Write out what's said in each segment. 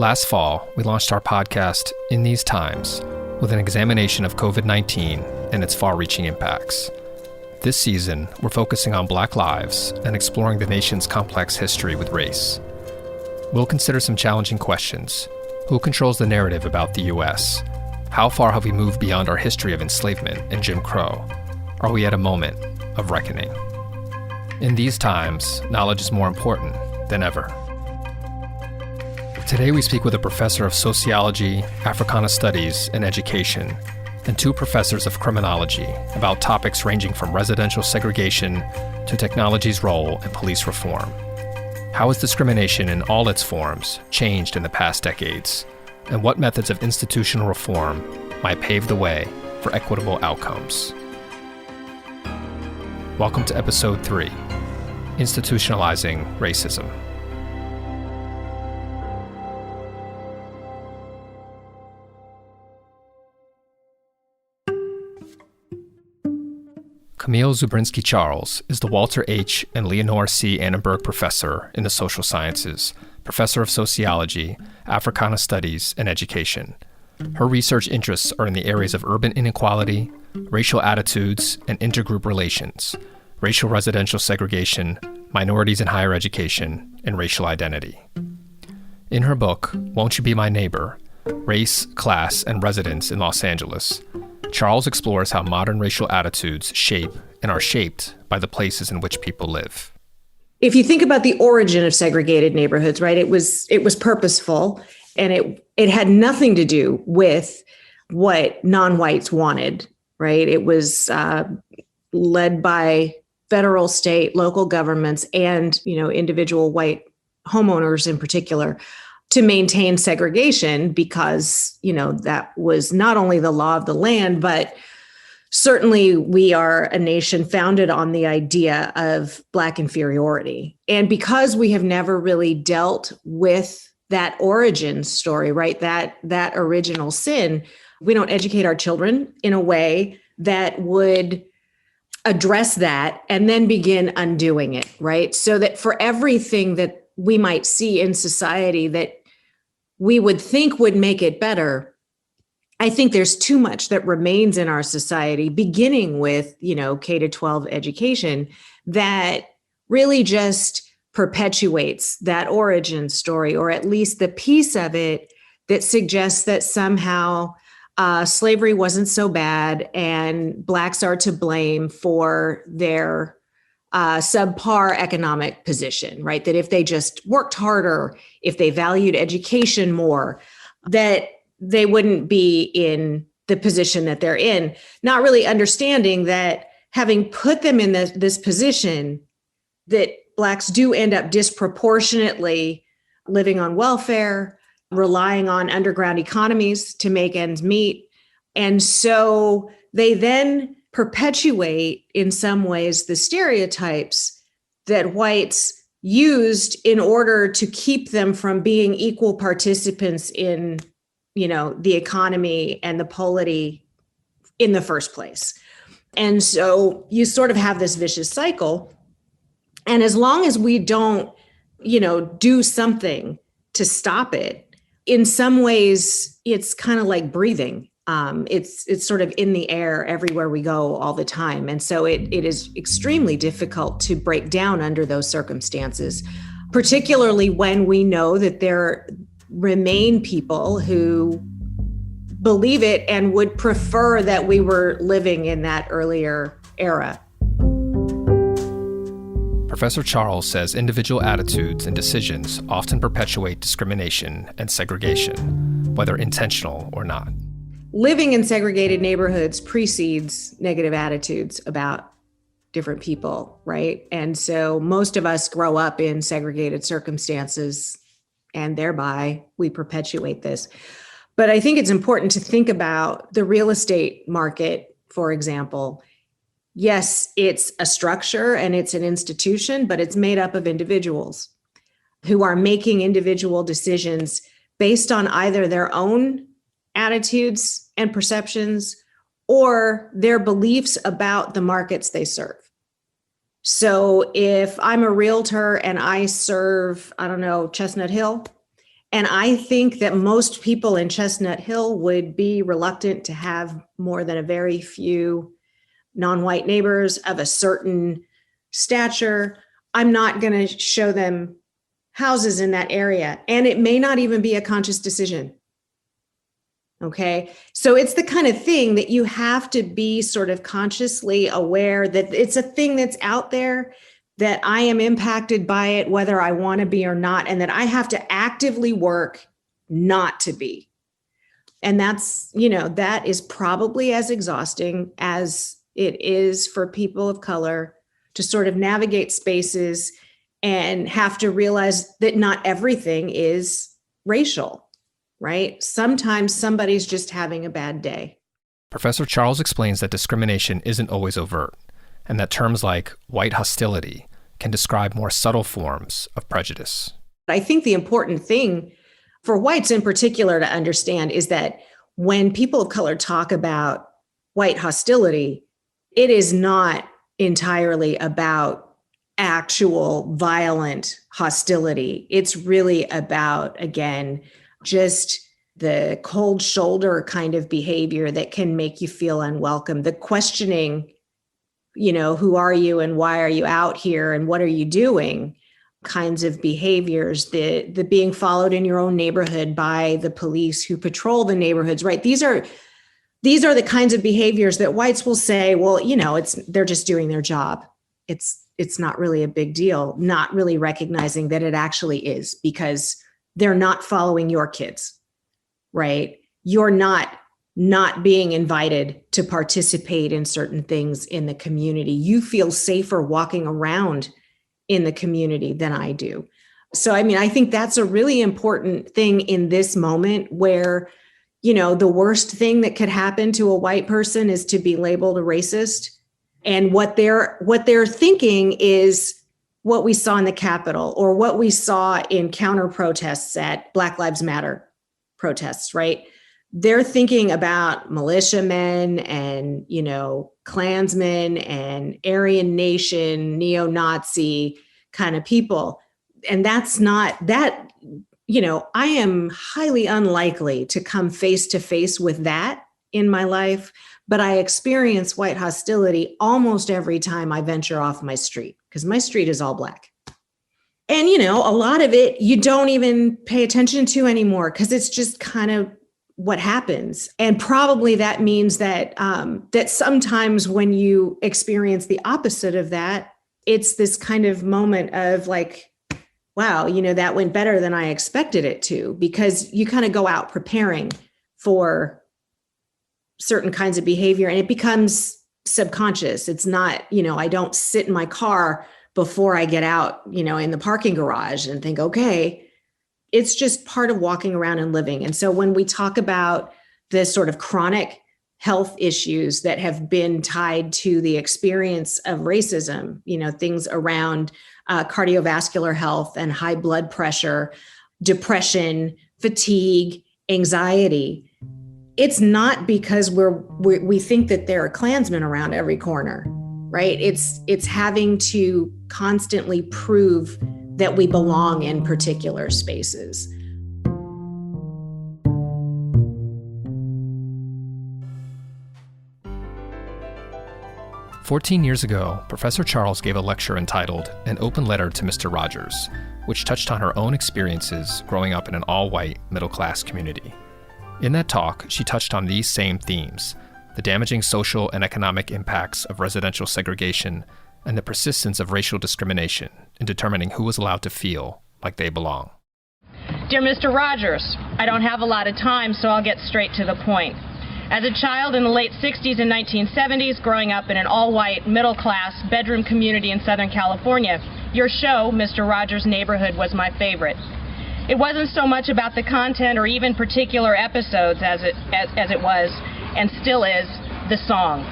Last fall, we launched our podcast, In These Times, with an examination of COVID-19 and its far-reaching impacts. This season, we're focusing on Black lives and exploring the nation's complex history with race. We'll consider some challenging questions. Who controls the narrative about the U.S.? How far have we moved beyond our history of enslavement and Jim Crow? Are we at a moment of reckoning? In these times, knowledge is more important than ever. Today we speak with a professor of Sociology, Africana Studies, and Education, and two professors of Criminology about topics ranging from residential segregation to technology's role in police reform. How has discrimination in all its forms changed in the past decades, and what methods of institutional reform might pave the way for equitable outcomes? Welcome to Episode 3, Institutionalizing Racism. Camille Zubrinski Charles is the Walter H. and Leonore C. Annenberg Professor in the Social Sciences, Professor of Sociology, Africana Studies, and Education. Her research interests are in the areas of urban inequality, racial attitudes and intergroup relations, racial residential segregation, minorities in higher education, and racial identity. In her book, Won't You Be My Neighbor? Race, Class, and Residence in Los Angeles, Charles explores how modern racial attitudes shape and are shaped by the places in which people live. If you think about the origin of segregated neighborhoods, right, it was purposeful, and it had nothing to do with what non-whites wanted, right? It was led by federal, state, local governments, and individual white homeowners in particular, to maintain segregation because, that was not only the law of the land, but certainly we are a nation founded on the idea of Black inferiority. And because we have never really dealt with that origin story, right, that original sin, we don't educate our children in a way that would address that and then begin undoing it, right? So that for everything that we might see in society that we would think would make it better, I think there's too much that remains in our society, beginning with, K-12 education, that really just perpetuates that origin story, or at least the piece of it that suggests that somehow slavery wasn't so bad and Blacks are to blame for their subpar economic position, right? That if they just worked harder, if they valued education more, that they wouldn't be in the position that they're in, not really understanding that having put them in this position, that Blacks do end up disproportionately living on welfare, relying on underground economies to make ends meet. And so they then perpetuate in some ways the stereotypes that whites used in order to keep them from being equal participants in, the economy and the polity in the first place. And so you sort of have this vicious cycle. And as long as we don't, do something to stop it, in some ways, it's kind of like breathing. It's sort of in the air everywhere we go all the time. And so it is extremely difficult to break down under those circumstances, particularly when we know that there remain people who believe it and would prefer that we were living in that earlier era. Professor Charles says individual attitudes and decisions often perpetuate discrimination and segregation, whether intentional or not. Living in segregated neighborhoods precedes negative attitudes about different people, right? And so most of us grow up in segregated circumstances, and thereby we perpetuate this. But I think it's important to think about the real estate market, for example. Yes, it's a structure and it's an institution, but it's made up of individuals who are making individual decisions based on either their own attitudes and perceptions or their beliefs about the markets they serve. So if I'm a realtor and I serve, Chestnut Hill, And I think that most people in Chestnut Hill would be reluctant to have more than a very few non-white neighbors of a certain stature. I'm not going to show them houses in that area. And it may not even be a conscious decision. Okay. So it's the kind of thing that you have to be sort of consciously aware that it's a thing that's out there, that I am impacted by it, whether I want to be or not, and that I have to actively work not to be. And that's, that is probably as exhausting as it is for people of color to sort of navigate spaces and have to realize that not everything is racial. Right? Sometimes somebody's just having a bad day. Professor Charles explains that discrimination isn't always overt, and that terms like white hostility can describe more subtle forms of prejudice. I think the important thing for whites in particular to understand is that when people of color talk about white hostility, it is not entirely about actual violent hostility. It's really about, again, just the cold shoulder kind of behavior that can make you feel unwelcome. The questioning, who are you and why are you out here and what are you doing kinds of behaviors, the being followed in your own neighborhood by the police who patrol the neighborhoods, right? These are the kinds of behaviors that whites will say, well, they're just doing their job. It's not really a big deal, not really recognizing that it actually is, because they're not following your kids, right? You're not being invited to participate in certain things in the community. You feel safer walking around in the community than I do. So, I think that's a really important thing in this moment where, the worst thing that could happen to a white person is to be labeled a racist. And what they're thinking is what we saw in the Capitol or what we saw in counter protests at Black Lives Matter protests, right? They're thinking about militiamen and, Klansmen and Aryan Nation, neo-Nazi kind of people. And that's not that, I am highly unlikely to come face to face with that in my life, but I experience white hostility almost every time I venture off my street, because my street is all Black. And, a lot of it you don't even pay attention to anymore because it's just kind of what happens. And probably that means that that sometimes when you experience the opposite of that, it's this kind of moment of like, wow, that went better than I expected it to, because you kind of go out preparing for certain kinds of behavior and it becomes subconscious. It's not, I don't sit in my car before I get out, in the parking garage and think, okay, it's just part of walking around and living. And so when we talk about the sort of chronic health issues that have been tied to the experience of racism, things around cardiovascular health and high blood pressure, depression, fatigue, anxiety, it's not because we think that there are Klansmen around every corner, right? It's having to constantly prove that we belong in particular spaces. "14 years ago, Professor Charles gave a lecture entitled An Open Letter to Mr. Rogers, which touched on her own experiences growing up in an all-white, middle-class community. In that talk, she touched on these same themes: the damaging social and economic impacts of residential segregation and the persistence of racial discrimination in determining who was allowed to feel like they belong. Dear Mr. Rogers, I don't have a lot of time, so I'll get straight to the point. As a child in the late 60s and 1970s, growing up in an all-white, middle-class, bedroom community in Southern California, your show, Mr. Rogers' Neighborhood, was my favorite. It wasn't so much about the content or even particular episodes as it was, and still is, the song.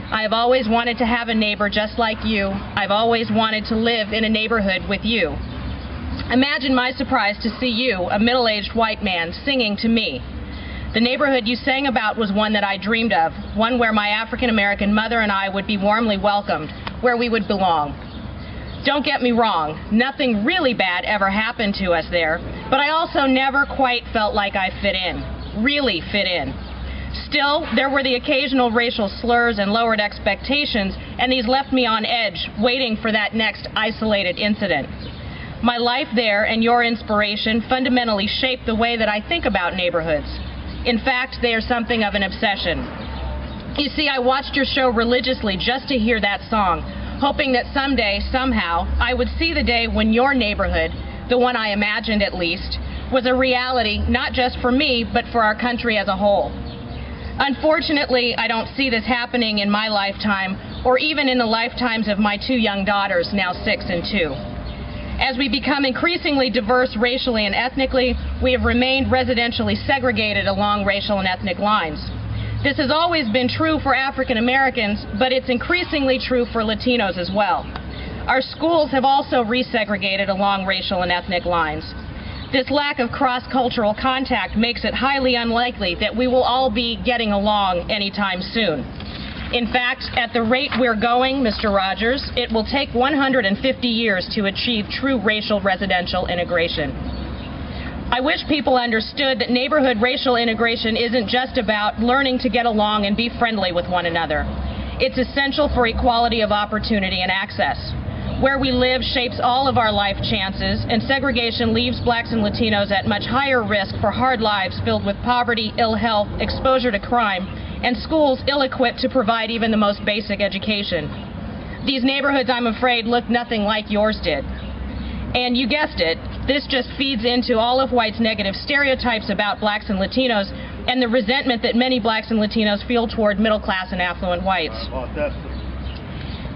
I have always wanted to have a neighbor just like you. I've always wanted to live in a neighborhood with you. Imagine my surprise to see you, a middle-aged white man, singing to me. The neighborhood you sang about was one that I dreamed of, one where my African-American mother and I would be warmly welcomed, where we would belong. Don't get me wrong, nothing really bad ever happened to us there, but I also never quite felt like I fit in, really fit in. Still, there were the occasional racial slurs and lowered expectations, and these left me on edge, waiting for that next isolated incident. My life there and your inspiration fundamentally shaped the way that I think about neighborhoods. In fact, they are something of an obsession. You see, I watched your show religiously just to hear that song, hoping that someday, somehow, I would see the day when your neighborhood, the one I imagined at least, was a reality not just for me, but for our country as a whole. Unfortunately, I don't see this happening in my lifetime, or even in the lifetimes of my two young daughters, now 6 and 2. As we become increasingly diverse racially and ethnically, we have remained residentially segregated along racial and ethnic lines. This has always been true for African Americans, but it's increasingly true for Latinos as well. Our schools have also resegregated along racial and ethnic lines. This lack of cross-cultural contact makes it highly unlikely that we will all be getting along anytime soon. In fact, at the rate we're going, Mr. Rogers, it will take 150 years to achieve true racial residential integration. I wish people understood that neighborhood racial integration isn't just about learning to get along and be friendly with one another. It's essential for equality of opportunity and access. Where we live shapes all of our life chances, and segregation leaves blacks and Latinos at much higher risk for hard lives filled with poverty, ill health, exposure to crime, and schools ill-equipped to provide even the most basic education. These neighborhoods, I'm afraid, look nothing like yours did. And you guessed it, this just feeds into all of white's negative stereotypes about blacks and Latinos and the resentment that many blacks and Latinos feel toward middle-class and affluent whites.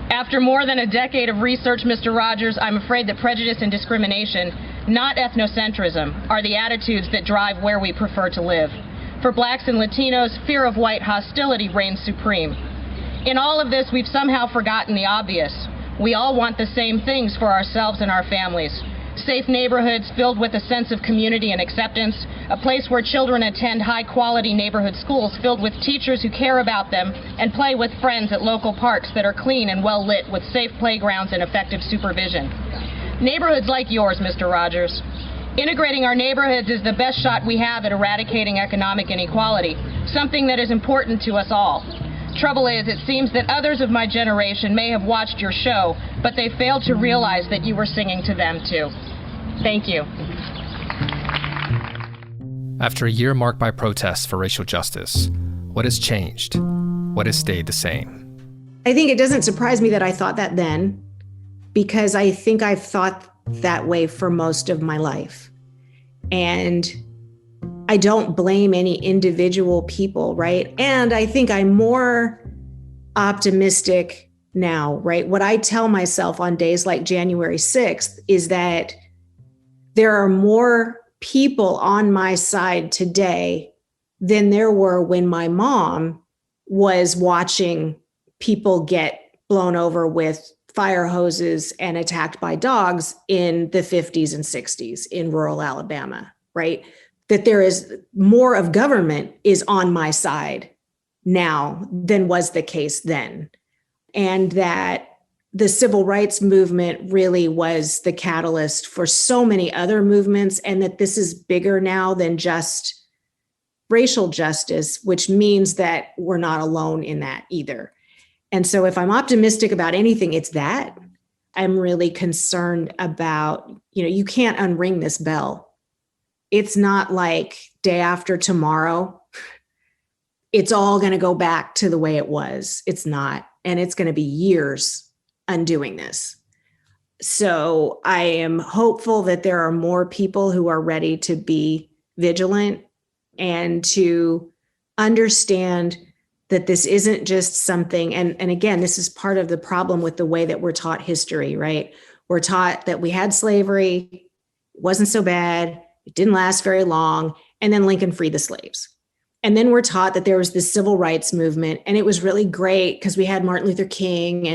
After more than a decade of research, Mr. Rogers, I'm afraid that prejudice and discrimination, not ethnocentrism, are the attitudes that drive where we prefer to live. For blacks and Latinos, fear of white hostility reigns supreme. In all of this, we've somehow forgotten the obvious. We all want the same things for ourselves and our families. Safe neighborhoods filled with a sense of community and acceptance, a place where children attend high-quality neighborhood schools filled with teachers who care about them and play with friends at local parks that are clean and well-lit with safe playgrounds and effective supervision. Neighborhoods like yours, Mr. Rogers. Integrating our neighborhoods is the best shot we have at eradicating economic inequality, something that is important to us all. Trouble is, it seems that others of my generation may have watched your show, but they failed to realize that you were singing to them too. Thank you. After a year marked by protests for racial justice, what has changed? What has stayed the same? I think it doesn't surprise me that I thought that then, because I think I've thought that way for most of my life. And I don't blame any individual people, right? And I think I'm more optimistic now, right? What I tell myself on days like January 6th is that there are more people on my side today than there were when my mom was watching people get blown over with fire hoses and attacked by dogs in the 50s and 60s in rural Alabama, right? That there is more of government is on my side now than was the case then. And that the civil rights movement really was the catalyst for so many other movements, and that this is bigger now than just racial justice, which means that we're not alone in that either. And so if I'm optimistic about anything, it's that. I'm really concerned about, you can't unring this bell. It's not like day after tomorrow, it's all going to go back to the way it was. It's not. And it's going to be years undoing this. So I am hopeful that there are more people who are ready to be vigilant and to understand that this isn't just something, and again, this is part of the problem with the way that we're taught history, right? We're taught that we had slavery, it wasn't so bad, it didn't last very long, and then Lincoln freed the slaves. And then we're taught that there was this civil rights movement, and it was really great because we had Martin Luther King,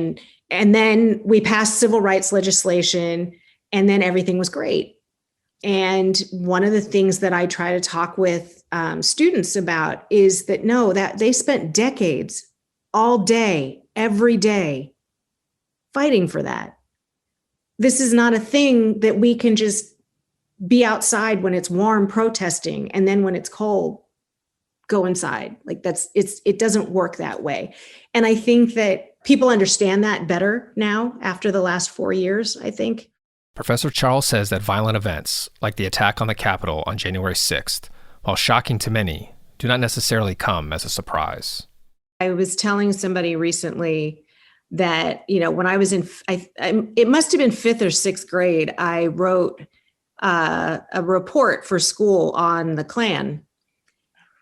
and then we passed civil rights legislation, and then everything was great. And one of the things that I try to talk with students about is that no, that they spent decades, all day, every day, fighting for that. this is not a thing that we can just be outside when it's warm protesting, and then when it's cold, go inside. Like it doesn't work that way. And I think that people understand that better now after the last 4 years, I think. Professor Charles says that violent events, like the attack on the Capitol on January 6th, while shocking to many, do not necessarily come as a surprise. I was telling somebody recently that, when I was it must have been 5th or 6th grade, I wrote a report for school on the Klan.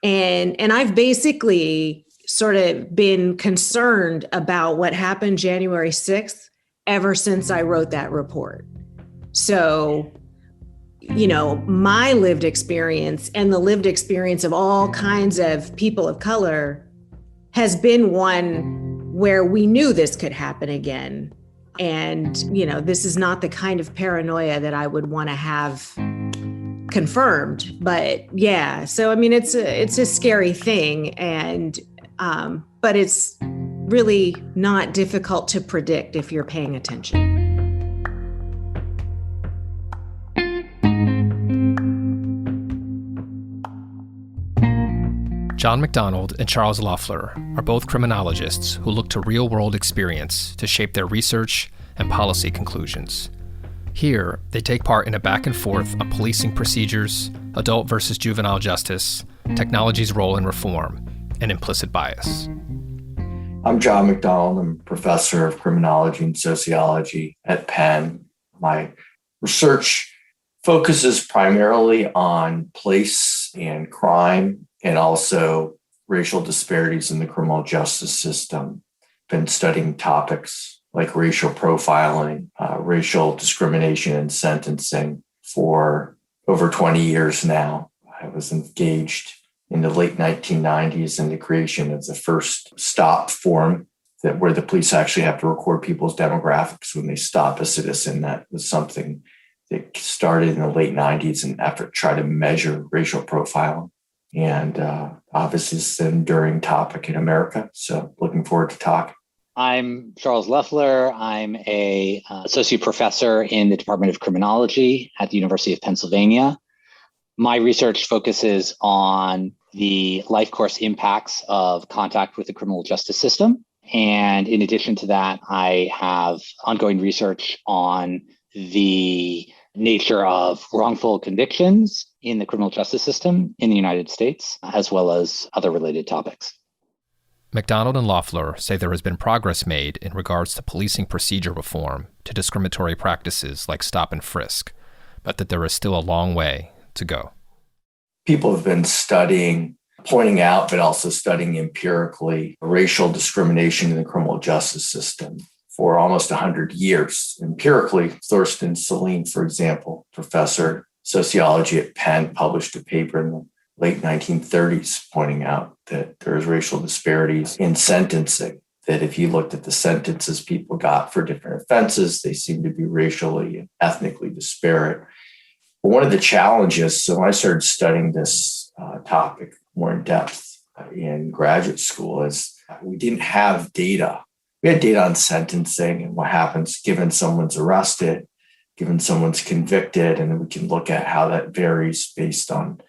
And I've basically sort of been concerned about what happened January 6th ever since I wrote that report. So, my lived experience and the lived experience of all kinds of people of color has been one where we knew this could happen again. And, this is not the kind of paranoia that I would want to have confirmed. But yeah, so I mean, it's a scary thing, and but it's really not difficult to predict if you're paying attention. John McDonald and Charles Loeffler are both criminologists who look to real-world experience to shape their research and policy conclusions. Here, they take part in a back and forth on policing procedures, adult versus juvenile justice, technology's role in reform, and implicit bias. I'm John McDonald. I'm a professor of criminology and sociology at Penn. My research focuses primarily on place and crime, and also racial disparities in the criminal justice system. Been studying topics like racial profiling, racial discrimination in sentencing for over 20 years now. I was engaged in the late 1990s in the creation of the first stop form where the police actually have to record people's demographics when they stop a citizen. That was something that started in the late 90s, an effort to try to measure racial profiling. And obviously it's an enduring topic in America. So looking forward to talking. I'm Charles Loeffler. I'm a associate professor in the Department of Criminology at the University of Pennsylvania. My research focuses on the life course impacts of contact with the criminal justice system. And in addition to that, I have ongoing research on the nature of wrongful convictions in the criminal justice system in the United States, as well as other related topics. McDonald and Lofler say there has been progress made in regards to policing procedure reform to discriminatory practices like stop and frisk, but that there is still a long way to go. People have been studying, pointing out, but also studying empirically racial discrimination in the criminal justice system for almost 100 years. Empirically, Thorsten Celine, for example, professor of sociology at Penn, published a paper in the late 1930s pointing out that there's racial disparities in sentencing, that if you looked at the sentences people got for different offenses, they seemed to be racially and ethnically disparate. But one of the challenges, so when I started studying this topic more in depth in graduate school, is we didn't have data. We had data on sentencing and what happens given someone's arrested, given someone's convicted, and then we can look at how that varies based on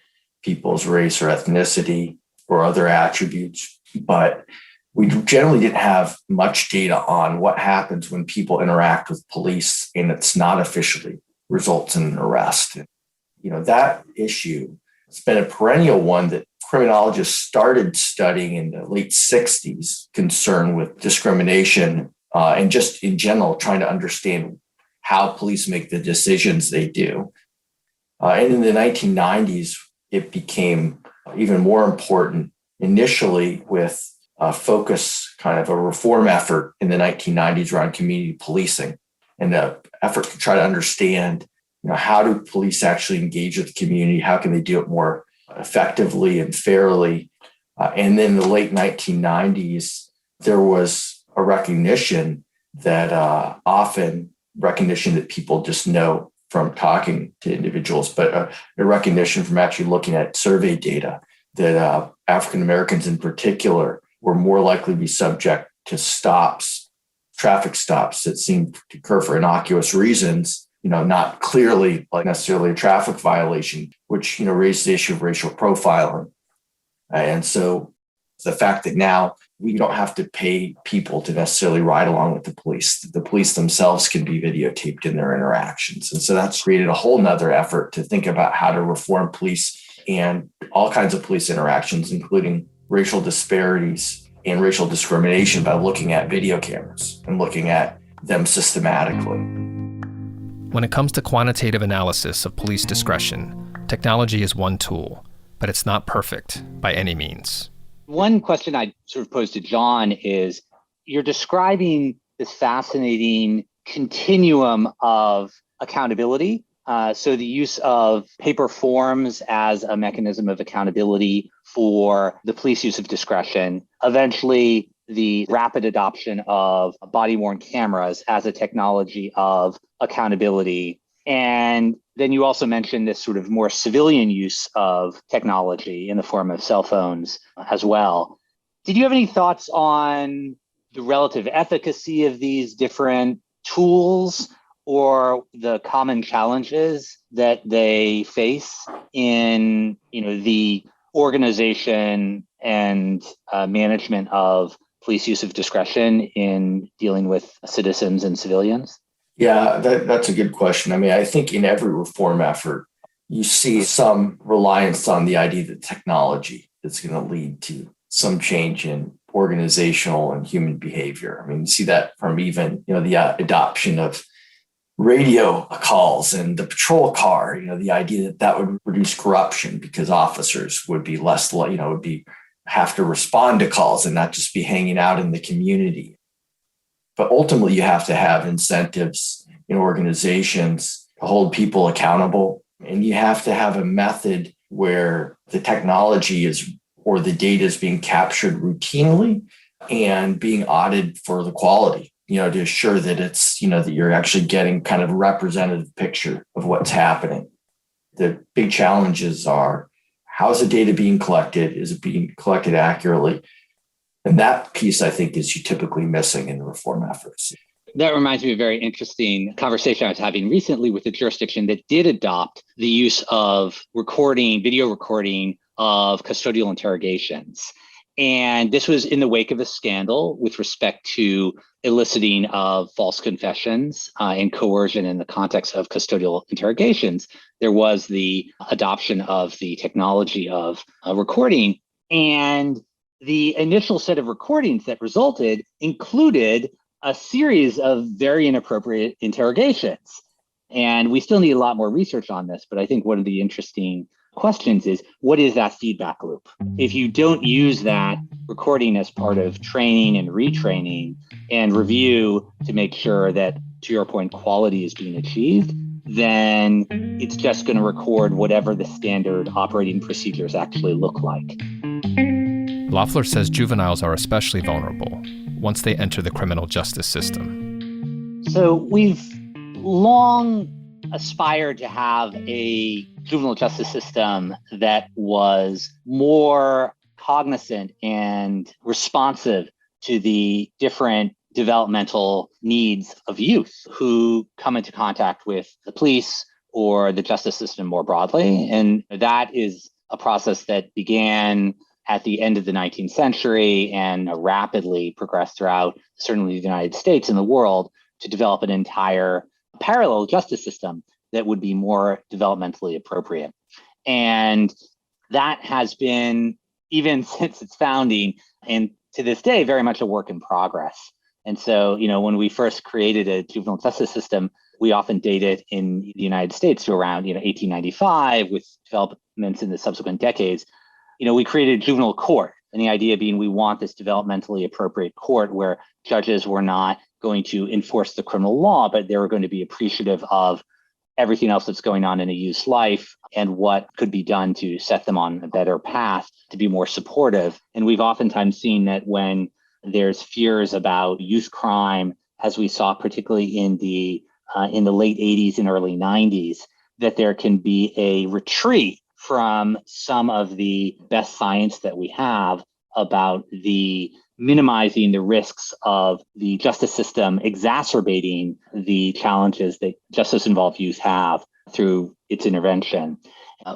people's race or ethnicity or other attributes. But we generally didn't have much data on what happens when people interact with police and it's not officially results in an arrest. That issue, it's been a perennial one that criminologists started studying in the late 60s, concerned with discrimination and just in general trying to understand how police make the decisions they do. And in the 1990s, it became even more important initially with a focus, kind of a reform effort in the 1990s around community policing and the effort to try to understand, how do police actually engage with the community? How can they do it more effectively and fairly? And then in the late 1990s, there was a recognition that often recognition that people just know from talking to individuals, but a recognition from actually looking at survey data that African Americans in particular were more likely to be subject to stops traffic stops that seem to occur for innocuous reasons, not clearly like necessarily a traffic violation, which, raised the issue of racial profiling. And so the fact that now we don't have to pay people to necessarily ride along with the police themselves can be videotaped in their interactions. And so that's created a whole nother effort to think about how to reform police and all kinds of police interactions, including racial disparities and racial discrimination, by looking at video cameras and looking at them systematically. When it comes to quantitative analysis of police discretion, technology is one tool, but it's not perfect by any means. One question I'd sort of pose to John is, you're describing this fascinating continuum of accountability. So the use of paper forms as a mechanism of accountability for the police use of discretion, eventually the rapid adoption of body-worn cameras as a technology of accountability. And then you also mentioned this sort of more civilian use of technology in the form of cell phones as well. Did you have any thoughts on the relative efficacy of these different tools or the common challenges that they face in, the organization and management of police use of discretion in dealing with citizens and civilians? Yeah, that's a good question. I mean, I think in every reform effort, you see some reliance on the idea that technology is going to lead to some change in organizational and human behavior. I mean, you see that from even, the adoption of radio calls and the patrol car, the idea that would reduce corruption because officers would be less, have to respond to calls and not just be hanging out in the community. But ultimately, you have to have incentives in organizations to hold people accountable. And you have to have a method where the technology or the data is being captured routinely and being audited for the quality, to assure that it's, that you're actually getting kind of a representative picture of what's happening. The big challenges are, how's the data being collected? Is it being collected accurately? And that piece, I think, is typically missing in the reform efforts. That reminds me of a very interesting conversation I was having recently with a jurisdiction that did adopt the use of video recording of custodial interrogations. And this was in the wake of a scandal with respect to eliciting of false confessions and coercion in the context of custodial interrogations. There was the adoption of the technology of recording, and the initial set of recordings that resulted included a series of very inappropriate interrogations. And we still need a lot more research on this, but I think one of the interesting questions is, what is that feedback loop? If you don't use that recording as part of training and retraining and review to make sure that, to your point, quality is being achieved, then it's just going to record whatever the standard operating procedures actually look like. Lofler says juveniles are especially vulnerable once they enter the criminal justice system. So we've long aspired to have a juvenile justice system that was more cognizant and responsive to the different developmental needs of youth who come into contact with the police or the justice system more broadly. And that is a process that began at the end of the 19th century and rapidly progressed throughout certainly the United States and the world to develop an entire parallel justice system that would be more developmentally appropriate. And that has been, even since its founding and to this day, very much a work in progress. And so, when we first created a juvenile justice system, we often date it in the United States to around, 1895, with developments in the subsequent decades. We created a juvenile court, and the idea being we want this developmentally appropriate court where judges were not going to enforce the criminal law, but they were going to be appreciative of everything else that's going on in a youth's life and what could be done to set them on a better path to be more supportive. And we've oftentimes seen that when there's fears about youth crime, as we saw particularly in the late 80s and early 90s, that there can be a retreat from some of the best science that we have about the minimizing the risks of the justice system exacerbating the challenges that justice-involved youth have through its intervention.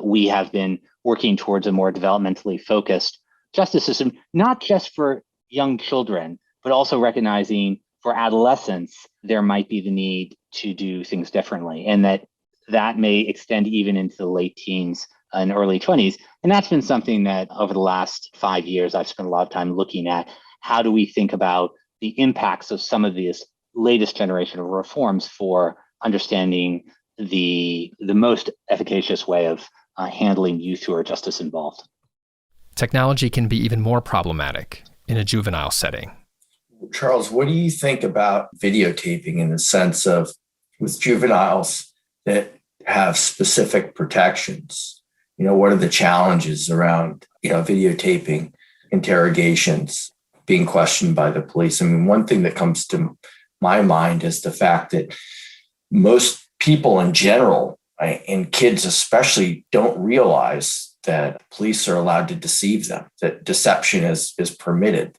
We have been working towards a more developmentally focused justice system, not just for young children, but also recognizing for adolescents, there might be the need to do things differently, and that may extend even into the late teens and early 20s. And that's been something that over the last 5 years, I've spent a lot of time looking at. How do we think about the impacts of some of these latest generation of reforms for understanding the most efficacious way of handling youth who are justice involved? Technology can be even more problematic in a juvenile setting. Charles, what do you think about videotaping in the sense of with juveniles that have specific protections? What are the challenges around, videotaping, interrogations, being questioned by the police? I mean, one thing that comes to my mind is the fact that most people in general, right, and kids especially, don't realize that police are allowed to deceive them, that deception is permitted.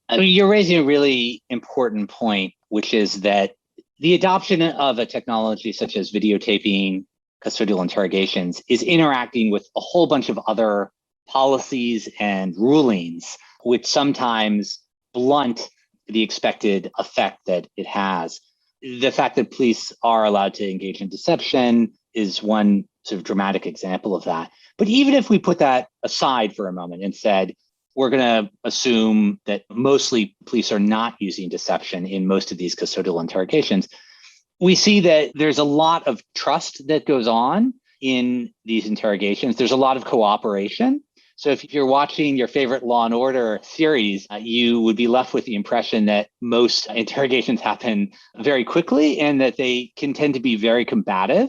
I mean, you're raising a really important point, which is that the adoption of a technology such as videotaping, custodial interrogations, is interacting with a whole bunch of other policies and rulings, which sometimes blunt the expected effect that it has. The fact that police are allowed to engage in deception is one sort of dramatic example of that. But even if we put that aside for a moment and said, we're going to assume that mostly police are not using deception in most of these custodial interrogations, we see that there's a lot of trust that goes on in these interrogations. There's a lot of cooperation. So if you're watching your favorite Law and Order series, you would be left with the impression that most interrogations happen very quickly and that they can tend to be very combative.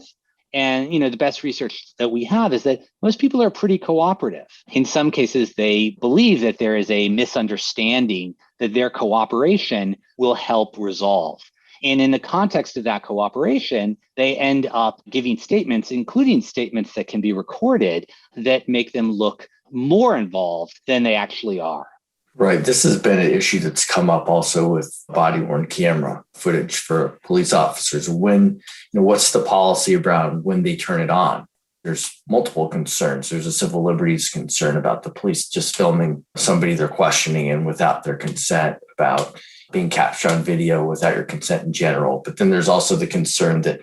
And, the best research that we have is that most people are pretty cooperative. In some cases, they believe that there is a misunderstanding that their cooperation will help resolve. And in the context of that cooperation, they end up giving statements, including statements that can be recorded, that make them look more involved than they actually are. Right. This has been an issue that's come up also with body-worn camera footage for police officers. What's the policy around when they turn it on? There's multiple concerns. There's a civil liberties concern about the police just filming somebody they're questioning and without their consent, about being captured on video without your consent in general. But then there's also the concern that,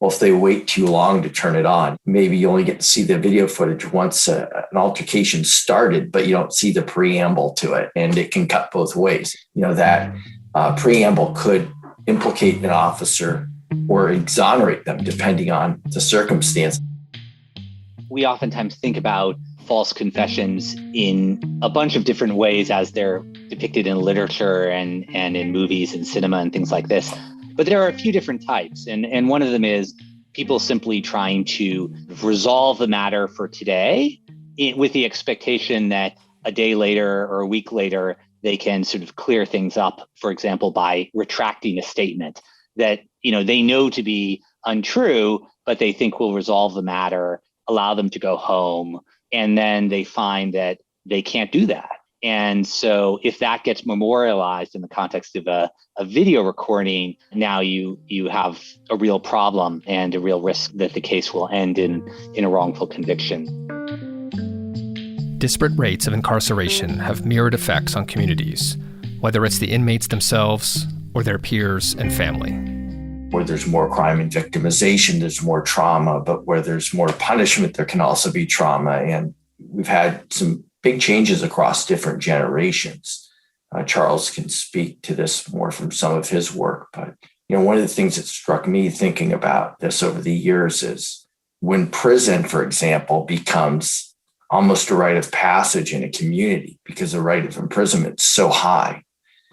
if they wait too long to turn it on, maybe you only get to see the video footage once an altercation started, but you don't see the preamble to it, and it can cut both ways. That preamble could implicate an officer or exonerate them, depending on the circumstance. We oftentimes think about false confessions in a bunch of different ways as they're depicted in literature and in movies and cinema and things like this. But there are a few different types. And one of them is people simply trying to resolve the matter for today with the expectation that a day later or a week later, they can sort of clear things up, for example, by retracting a statement that, they know to be untrue, but they think will resolve the matter, allow them to go home. And then they find that they can't do that. And so if that gets memorialized in the context of a video recording, now you have a real problem and a real risk that the case will end in a wrongful conviction. Disparate rates of incarceration have mirrored effects on communities, whether it's the inmates themselves or their peers and family. Where there's more crime and victimization, there's more trauma, but where there's more punishment, there can also be trauma. And we've had some big changes across different generations. Charles can speak to this more from some of his work. But, one of the things that struck me thinking about this over the years is when prison, for example, becomes almost a rite of passage in a community because the rate of imprisonment is so high,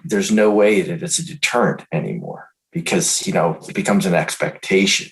there's no way that it's a deterrent anymore because, it becomes an expectation.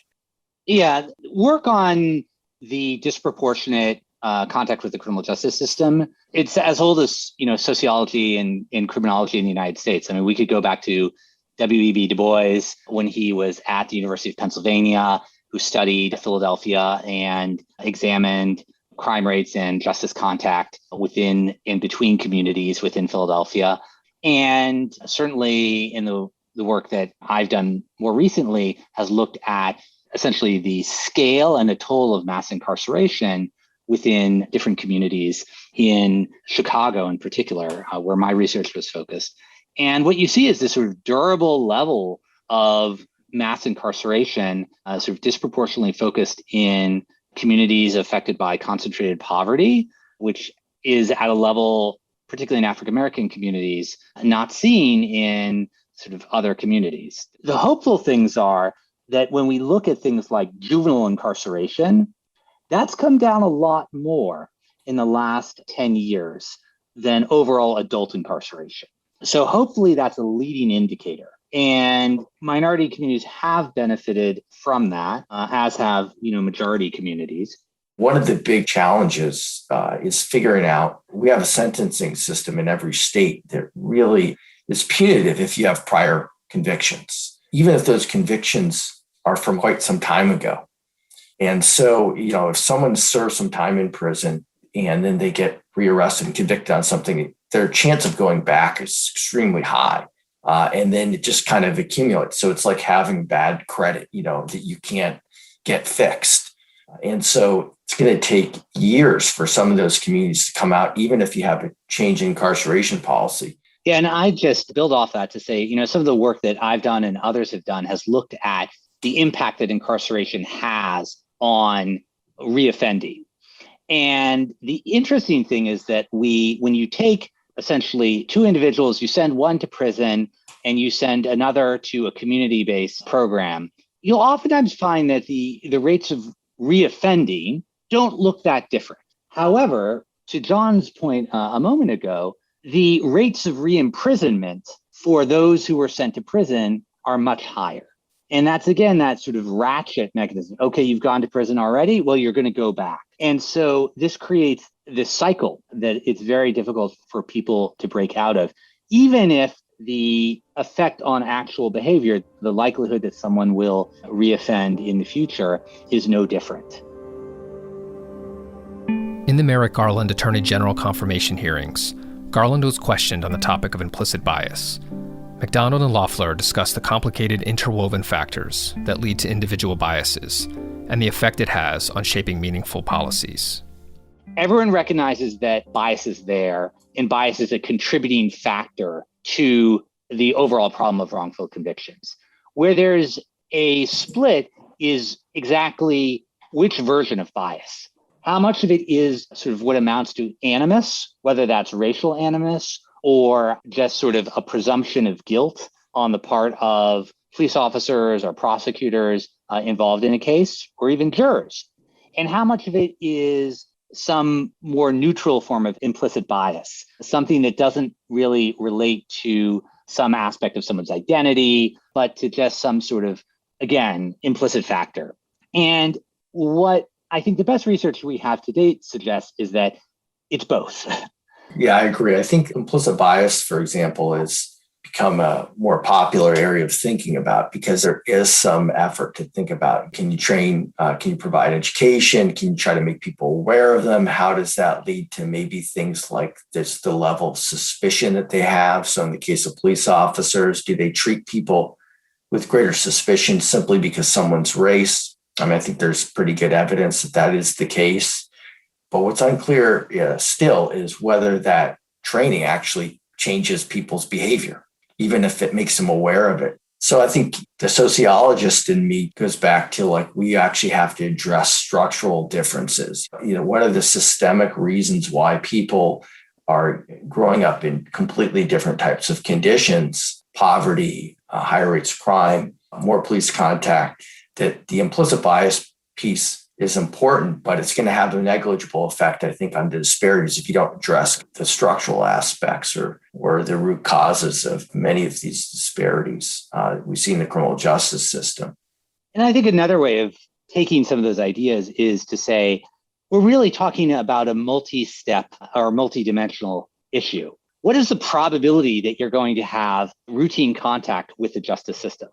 Yeah, work on the disproportionate contact with the criminal justice system. It's as old as, sociology and criminology in the United States. I mean, we could go back to W.E.B. Du Bois when he was at the University of Pennsylvania, who studied Philadelphia and examined crime rates and justice contact within and between communities within Philadelphia. And certainly in the work that I've done more recently has looked at essentially the scale and the toll of mass incarceration within different communities in Chicago in particular, where my research was focused. And what you see is this sort of durable level of mass incarceration, sort of disproportionately focused in communities affected by concentrated poverty, which is at a level, particularly in African-American communities, not seen in sort of other communities. The hopeful things are that when we look at things like juvenile incarceration, that's come down a lot more in the last 10 years than overall adult incarceration. So hopefully that's a leading indicator. And minority communities have benefited from that, as have, majority communities. One of the big challenges is figuring out, we have a sentencing system in every state that really is punitive if you have prior convictions, even if those convictions are from quite some time ago. And so, if someone serves some time in prison and then they get rearrested and convicted on something, their chance of going back is extremely high. And then it just kind of accumulates. So it's like having bad credit, that you can't get fixed. And so it's going to take years for some of those communities to come out, even if you have a change in incarceration policy. Yeah, and I just build off that to say, some of the work that I've done and others have done has looked at the impact that incarceration has on reoffending. And the interesting thing is that when you take essentially two individuals, you send one to prison and you send another to a community-based program, you'll oftentimes find that the rates of reoffending don't look that different. However, to John's point a moment ago, the rates of reimprisonment for those who were sent to prison are much higher. And that's, again, that sort of ratchet mechanism. Okay, you've gone to prison already. Well, you're going to go back. And so this creates this cycle that it's very difficult for people to break out of, even if the effect on actual behavior, the likelihood that someone will reoffend in the future is no different. In the Merrick Garland Attorney General confirmation hearings, Garland was questioned on the topic of implicit bias. McDonald and Lofler discussed the complicated interwoven factors that lead to individual biases and the effect it has on shaping meaningful policies. Everyone recognizes that bias is there, and bias is a contributing factor to the overall problem of wrongful convictions. Where there's a split is exactly which version of bias. How much of it is sort of what amounts to animus, whether that's racial animus or just sort of a presumption of guilt on the part of police officers or prosecutors involved in a case, or even jurors. And how much of it is some more neutral form of implicit bias, something that doesn't really relate to some aspect of someone's identity, but to just some sort of, again, implicit factor. And what I think the best research we have to date suggests is that it's both. Yeah, I agree. I think implicit bias, for example, has become a more popular area of thinking about because there is some effort to think about, can you train, can you provide education? Can you try to make people aware of them? How does that lead to maybe things like this, the level of suspicion that they have? So in the case of police officers, do they treat people with greater suspicion simply because someone's race? I mean, I think there's pretty good evidence that that is the case. But what's unclear still is whether that training actually changes people's behavior, even if it makes them aware of it. So I think the sociologist in me goes back to like, we actually have to address structural differences. What are the systemic reasons why people are growing up in completely different types of conditions, poverty, higher rates of crime, more police contact, that the implicit bias piece is important, but it's going to have a negligible effect, I think, on the disparities if you don't address the structural aspects or the root causes of many of these disparities we see in the criminal justice system. And I think another way of taking some of those ideas is to say, we're really talking about a multi-step or multi-dimensional issue. What is the probability that you're going to have routine contact with the justice system?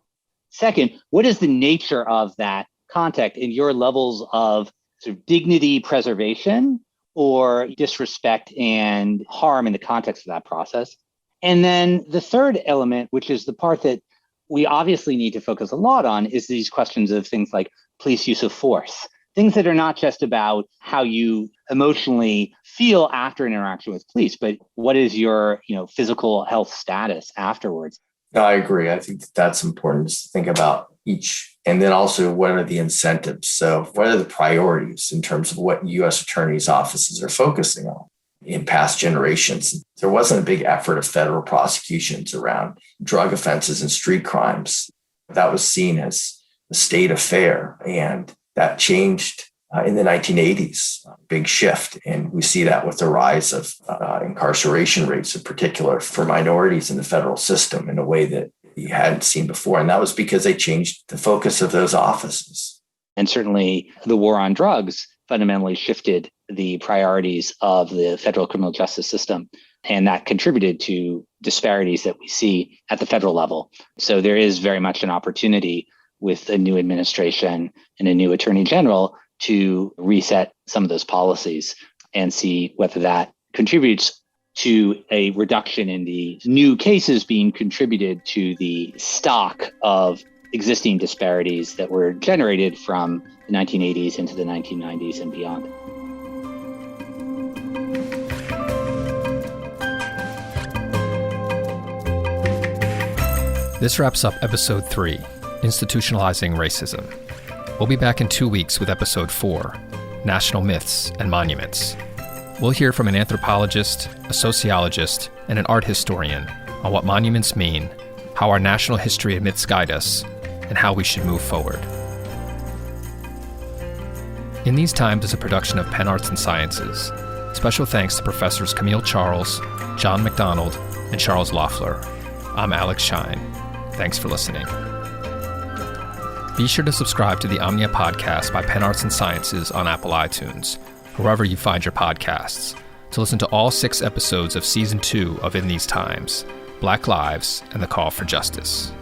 Second, what is the nature of that contact and your levels of sort of dignity preservation or disrespect and harm in the context of that process. And then the third element, which is the part that we obviously need to focus a lot on, is these questions of things like police use of force, things that are not just about how you emotionally feel after an interaction with police, but what is your, physical health status afterwards. No, I agree. I think that's important to think about each. And then also, what are the incentives? So what are the priorities in terms of what U.S. attorneys' offices are focusing on? In past generations, there wasn't a big effort of federal prosecutions around drug offenses and street crimes. That was seen as a state affair. And that changed in the 1980s, a big shift. And we see that with the rise of incarceration rates, in particular for minorities in the federal system, in a way that you hadn't seen before. And that was because they changed the focus of those offices. And certainly the war on drugs fundamentally shifted the priorities of the federal criminal justice system. And that contributed to disparities that we see at the federal level. So there is very much an opportunity with a new administration and a new attorney general to reset some of those policies and see whether that contributes to a reduction in the new cases being contributed to the stock of existing disparities that were generated from the 1980s into the 1990s and beyond. This wraps up episode 3, Institutionalizing Racism. We'll be back in 2 weeks with episode 4, National Myths and Monuments. We'll hear from an anthropologist, a sociologist, and an art historian on what monuments mean, how our national history and myths guide us, and how we should move forward. In These Times is a production of Penn Arts and Sciences. Special thanks to Professors Camille Charles, John McDonald, and Charles Lofler. I'm Alex Shine. Thanks for listening. Be sure to subscribe to the Omnia podcast by Penn Arts and Sciences on Apple iTunes, wherever you find your podcasts, to listen to all 6 episodes of Season 2 of In These Times, Black Lives and the Call for Justice.